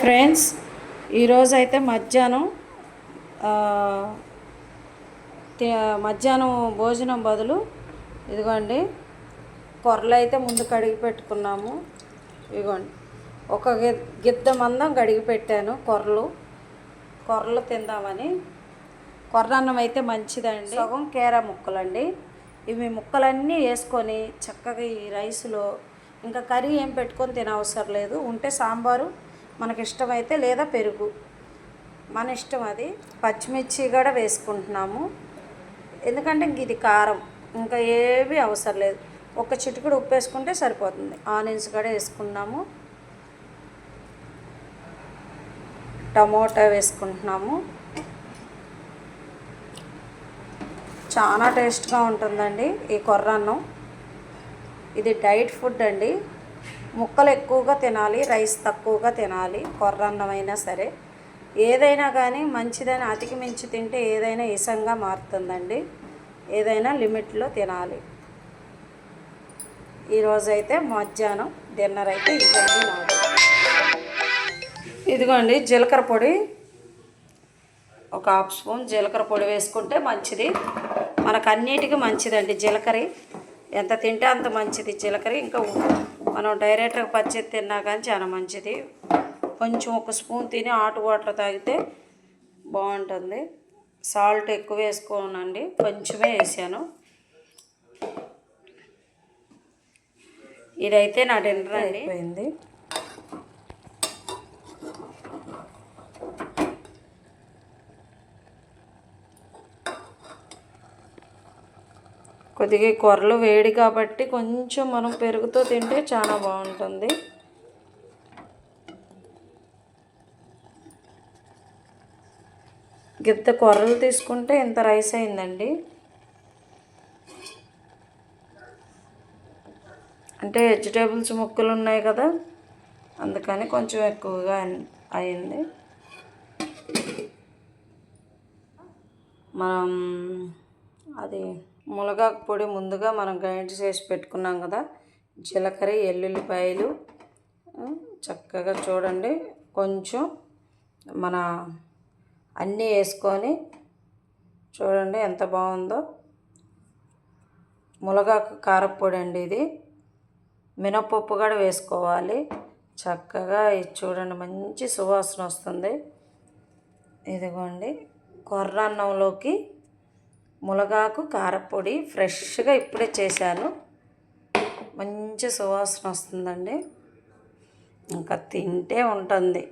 Friends, ఈరోజు అయితే మధ్యాహ్నం భోజనం బదులు ఇదిగోండి కొర్రలు అయితే ముందు కడిగి పెట్టుకున్నాము. ఇదిగోండి ఒక గిద్ద మందం కడిగి పెట్టాను. కొర్రలు తిందామని. కొర్ర అన్నం అయితే మంచిదండి. సగం కేరా ముక్కలండి. ఇవి ముక్కలన్నీ వేసుకొని చక్కగా ఈ రైస్లో ఇంకా కర్రీ ఏం పెట్టుకొని తినవసరం లేదు. ఉంటే సాంబారు మనకి ఇష్టమైతే, లేదా పెరుగు మన ఇష్టం. అది పచ్చిమిర్చి కూడా వేసుకుంటున్నాము, ఎందుకంటే ఇంక ఇది కారం, ఇంకా ఏవి అవసరం లేదు. ఒక చిటికెడు ఉప్పు వేసుకుంటే సరిపోతుంది. ఆనియన్స్ కూడా వేసుకున్నాము, టమోటా వేసుకుంటున్నాము. చాలా టేస్ట్గా ఉంటుందండి ఈ కొర్ర అన్నం. ఇది డైట్ ఫుడ్ అండి. ముక్కలు ఎక్కువగా తినాలి, రైస్ తక్కువగా తినాలి. కొర్ర అన్నం అయినా సరే ఏదైనా కానీ మంచిదని అతికి మించి తింటే ఏదైనా ఇసంగా మారుతుందండి. ఏదైనా లిమిట్లో తినాలి. ఈరోజైతే మధ్యాహ్నం డిన్నర్ అయితే ఇదండి నాది. ఇదిగోండి జీలకర్ర పొడి, ఒక హాఫ్ స్పూన్ జీలకర్ర పొడి వేసుకుంటే మంచిది. మనకు అన్నిటికీ మంచిదండి జీలకర్ర. ఎంత తింటే అంత మంచిది జీలకర్ర. ఇంకా మనం డైరెక్ట్గా పచ్చిది తిన్నా కానీ చాలా మంచిది. కొంచెం ఒక స్పూన్ తిని హాట్ వాటర్ తాగితే బాగుంటుంది. సాల్ట్ ఎక్కువ వేసుకోనండి, కొంచెమే వేసాను. ఇదైతే నా డిన్నర్ అయిపోయింది. కొద్దిగా కొర్రలు వేడి కాబట్టి కొంచెం మనం పెరుగుతో తింటే చాలా బాగుంటుంది. గిత్త కొర్రలు తీసుకుంటే ఇంత రైస్ అయిందండి. అంటే వెజిటేబుల్స్ ముక్కలు ఉన్నాయి కదా, అందుకని కొంచెం ఎక్కువగా అయింది. మనం అది మునగాకు పొడి ముందుగా మనం గ్రైండ్ చేసి పెట్టుకున్నాం కదా, జీలకర్ర, ఎల్లుల్లిపాయలు చక్కగా చూడండి కొంచెం మన అన్నీ వేసుకొని చూడండి ఎంత బాగుందో. మునగాకు కారపొడి అండి ఇది. మినపప్పు కూడా వేసుకోవాలి. చక్కగా ఇది చూడండి మంచి సువాసన వస్తుంది. ఇదిగోండి కొర్ర అన్నంలోకి మునగాకు కారపొడి ఫ్రెష్గా ఇప్పుడే చేశాను. మంచి సువాసన వస్తుందండి. ఇంకా తింటే ఉంటుంది.